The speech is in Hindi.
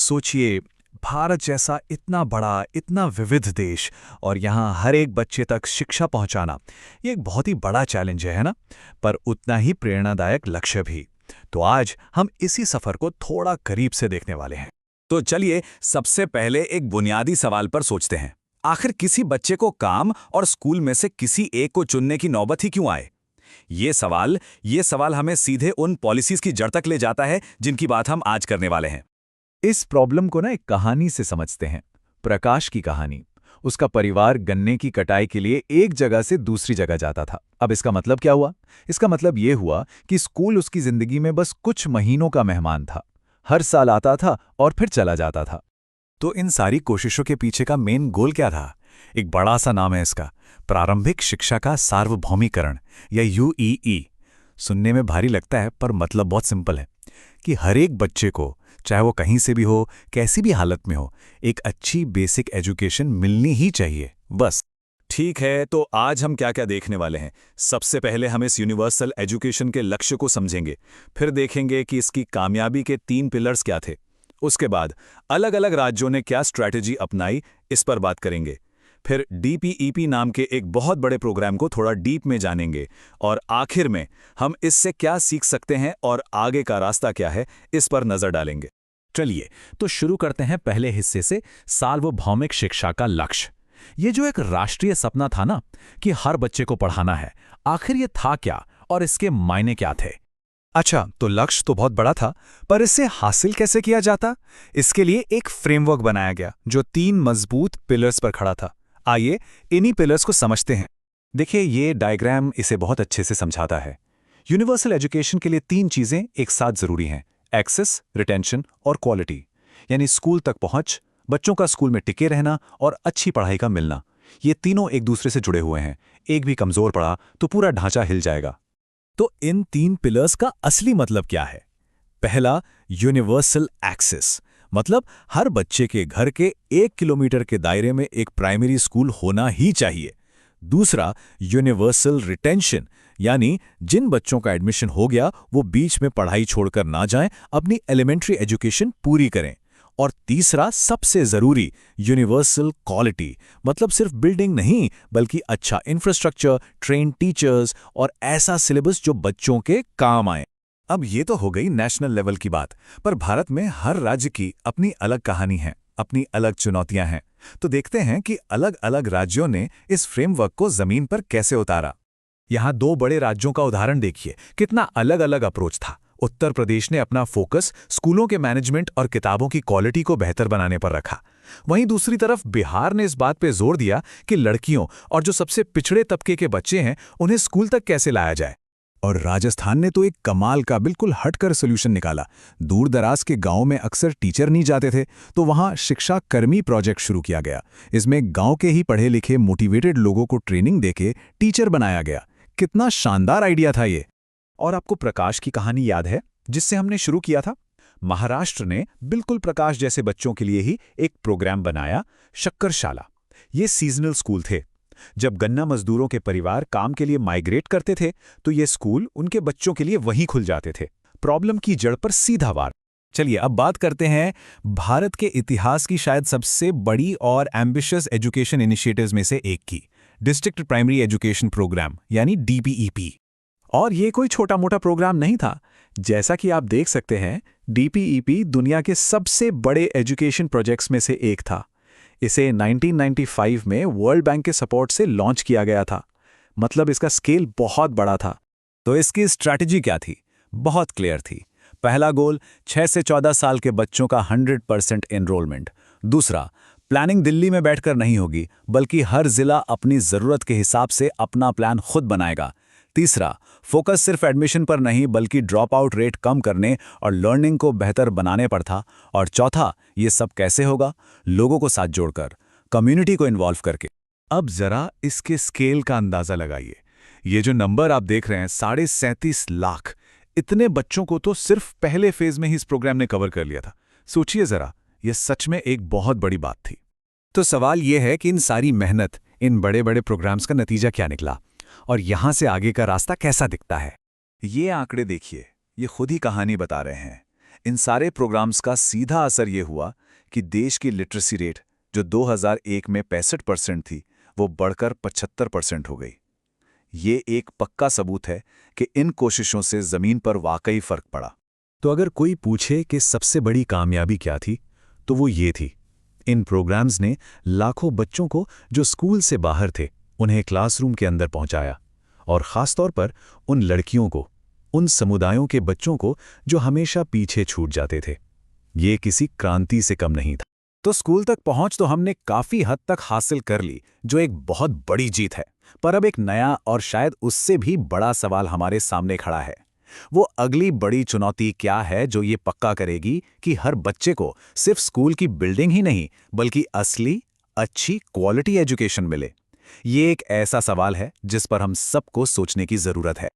सोचिए, भारत जैसा इतना बड़ा, इतना विविध देश और यहाँ हर एक बच्चे तक शिक्षा पहुँचाना, ये एक बहुत ही बड़ा चैलेंज है ना? पर उतना ही प्रेरणादायक लक्ष्य भी। तो आज हम इसी सफर को थोड़ा करीब से देखने वाले हैं। तो चलिए सबसे पहले एक बुनियादी सवाल पर सोचते हैं। आखिर किसी बच्चे को काम और स्कूल में से किसी एक को चुनने की नौबत ही क्यों आए? ये सवाल हमें सीधे उन पॉलिसीज की जड़ तक ले जाता है जिनकी बात हम आज करने वाले हैं। इस प्रॉब्लम को ना एक कहानी से समझते हैं। प्रकाश की कहानी। उसका परिवार गन्ने की कटाई के लिए एक जगह से दूसरी जगह जाता था। अब इसका मतलब क्या हुआ? इसका मतलब ये हुआ कि स्कूल उसकी जिंदगी में बस कुछ महीनों का मेहमान था। हर साल आता था और फिर चला जाता था। तो इन सारी कोशिशों के पीछे का मेन गोल क्या था? एक बड़ा सा नाम है इसका, प्रारंभिक शिक्षा का सार्वभौमिकरण या यूईई। सुनने में भारी लगता है पर मतलब बहुत सिंपल है कि हर एक बच्चे को, चाहे वो कहीं से भी हो, कैसी भी हालत में हो, एक अच्छी बेसिक एजुकेशन मिलनी ही चाहिए, बस। ठीक है, तो आज हम क्या क्या देखने वाले हैं। सबसे पहले हम इस यूनिवर्सल एजुकेशन के लक्ष्य को समझेंगे, फिर देखेंगे कि इसकी कामयाबी के 3 पिलर्स क्या थे। उसके बाद अलग अलग राज्यों ने क्या स्ट्रैटेजी अपनाई, इस पर बात करेंगे। फिर डीपीईपी नाम के एक बहुत बड़े प्रोग्राम को थोड़ा डीप में जानेंगे और आखिर में हम इससे क्या सीख सकते हैं और आगे का रास्ता क्या है, इस पर नजर डालेंगे। चलिए तो शुरू करते हैं पहले हिस्से से, सार्वभौमिक शिक्षा का लक्ष्य। ये जो एक राष्ट्रीय सपना था ना कि हर बच्चे को पढ़ाना है, आखिर ये था क्या और इसके मायने क्या थे? अच्छा, तो लक्ष्य तो बहुत बड़ा था, पर इसे हासिल कैसे किया जाता? इसके लिए एक फ्रेमवर्क बनाया गया जो 3 मजबूत पिलर्स पर खड़ा था। आइए इन्हीं पिलर्स को समझते हैं। देखिए, ये डायग्राम इसे बहुत अच्छे से समझाता है। यूनिवर्सल एजुकेशन के लिए 3 चीजें एक साथ जरूरी हैं: एक्सेस, रिटेंशन और क्वालिटी। यानी स्कूल तक पहुंच, बच्चों का स्कूल में टिके रहना और अच्छी पढ़ाई का मिलना। ये तीनों एक दूसरे से जुड़े हुए हैं। एक भी कमजोर पड़ा तो पूरा ढांचा हिल जाएगा। तो इन 3 पिलर्स का असली मतलब क्या है? पहला, यूनिवर्सल एक्सेस, मतलब हर बच्चे के घर के 1 किलोमीटर के दायरे में एक प्राइमरी स्कूल होना ही चाहिए। दूसरा, यूनिवर्सल रिटेंशन, यानी जिन बच्चों का एडमिशन हो गया वो बीच में पढ़ाई छोड़कर ना जाएं, अपनी एलिमेंट्री एजुकेशन पूरी करें। और तीसरा, सबसे जरूरी, यूनिवर्सल क्वालिटी, मतलब सिर्फ बिल्डिंग नहीं बल्कि अच्छा इंफ्रास्ट्रक्चर, ट्रेन टीचर्स और ऐसा सिलेबस जो बच्चों के काम आए। अब ये तो हो गई नेशनल लेवल की बात, पर भारत में हर राज्य की अपनी अलग कहानी है, अपनी अलग चुनौतियां हैं। तो देखते हैं कि अलग अलग राज्यों ने इस फ्रेमवर्क को जमीन पर कैसे उतारा। यहाँ 2 बड़े राज्यों का उदाहरण देखिए, कितना अलग अलग अप्रोच था। उत्तर प्रदेश ने अपना फोकस स्कूलों के मैनेजमेंट और किताबों की क्वालिटी को बेहतर बनाने पर रखा। वहीं दूसरी तरफ बिहार ने इस बात पे जोर दिया कि लड़कियों और जो सबसे पिछड़े तबके के बच्चे हैं उन्हें स्कूल तक कैसे लाया जाए। और राजस्थान ने तो एक कमाल का बिल्कुल हटकर सोल्यूशन निकाला। दूर दराज के गांव में अक्सर टीचर नहीं जाते थे, तो वहां शिक्षा कर्मी प्रोजेक्ट शुरू किया गया। इसमें गांव के ही पढ़े लिखे मोटिवेटेड लोगों को ट्रेनिंग देके टीचर बनाया गया। कितना शानदार आइडिया था ये। और आपको प्रकाश की कहानी याद है जिससे हमने शुरू किया था? महाराष्ट्र ने बिल्कुल प्रकाश जैसे बच्चों के लिए ही एक प्रोग्राम बनाया, शक्करशाला। ये सीजनल स्कूल थे। जब गन्ना मजदूरों के परिवार काम के लिए माइग्रेट करते थे तो ये स्कूल उनके बच्चों के लिए वहीं खुल जाते थे। प्रॉब्लम की जड़ पर सीधा वार। चलिए अब बात करते हैं भारत के इतिहास की शायद सबसे बड़ी और एम्बिशियस एजुकेशन इनिशिएटिव्स में से एक की, डिस्ट्रिक्ट प्राइमरी एजुकेशन प्रोग्राम यानी डीपीईपी। और ये कोई छोटा मोटा प्रोग्राम नहीं था। जैसा कि आप देख सकते हैं, डीपीईपी दुनिया के सबसे बड़े एजुकेशन प्रोजेक्ट्स में से एक था। इसे 1995 में वर्ल्ड बैंक के सपोर्ट से लॉन्च किया गया था। मतलब इसका स्केल बहुत बड़ा था। तो इसकी स्ट्रैटेजी क्या थी? बहुत क्लियर थी। पहला गोल, 6 से 14 साल के बच्चों का 100% एनरोलमेंट। दूसरा, प्लानिंग दिल्ली में बैठकर नहीं होगी बल्कि हर जिला अपनी जरूरत के हिसाब से अपना प्लान खुद बनाएगा। तीसरा, फोकस सिर्फ एडमिशन पर नहीं बल्कि ड्रॉप आउट रेट कम करने और लर्निंग को बेहतर बनाने पर था। और चौथा, ये सब कैसे होगा? लोगों को साथ जोड़कर, कम्युनिटी को इन्वॉल्व करके। अब जरा इसके स्केल का अंदाजा लगाइए। ये जो नंबर आप देख रहे हैं, 37.5 लाख, इतने बच्चों को तो सिर्फ पहले फेज में ही इस प्रोग्राम ने कवर कर लिया था। सोचिए जरा, यह सच में एक बहुत बड़ी बात थी। तो सवाल यह है कि इन सारी मेहनत, इन बड़े बड़े प्रोग्राम्स का नतीजा क्या निकला और यहां से आगे का रास्ता कैसा दिखता है? ये आंकड़े देखिए, ये खुद ही कहानी बता रहे हैं। इन सारे प्रोग्राम्स का सीधा असर ये हुआ कि देश की लिटरेसी रेट जो 2001 में 65% थी, वो बढ़कर 75% हो गई। ये एक पक्का सबूत है कि इन कोशिशों से जमीन पर वाकई फर्क पड़ा। तो अगर कोई पूछे कि सबसे बड़ी कामयाबी क्या थी, तो वो ये थी, इन प्रोग्राम्स ने लाखों बच्चों को जो स्कूल से बाहर थे उन्हें क्लासरूम के अंदर पहुंचाया, और ख़ासतौर पर उन लड़कियों को, उन समुदायों के बच्चों को जो हमेशा पीछे छूट जाते थे। ये किसी क्रांति से कम नहीं था। तो स्कूल तक पहुंच तो हमने काफी हद तक हासिल कर ली, जो एक बहुत बड़ी जीत है। पर अब एक नया और शायद उससे भी बड़ा सवाल हमारे सामने खड़ा है। वो अगली बड़ी चुनौती क्या है जो ये पक्का करेगी कि हर बच्चे को सिर्फ स्कूल की बिल्डिंग ही नहीं, बल्कि असली अच्छी क्वालिटी एजुकेशन मिले। ये एक ऐसा सवाल है जिस पर हम सबको सोचने की जरूरत है।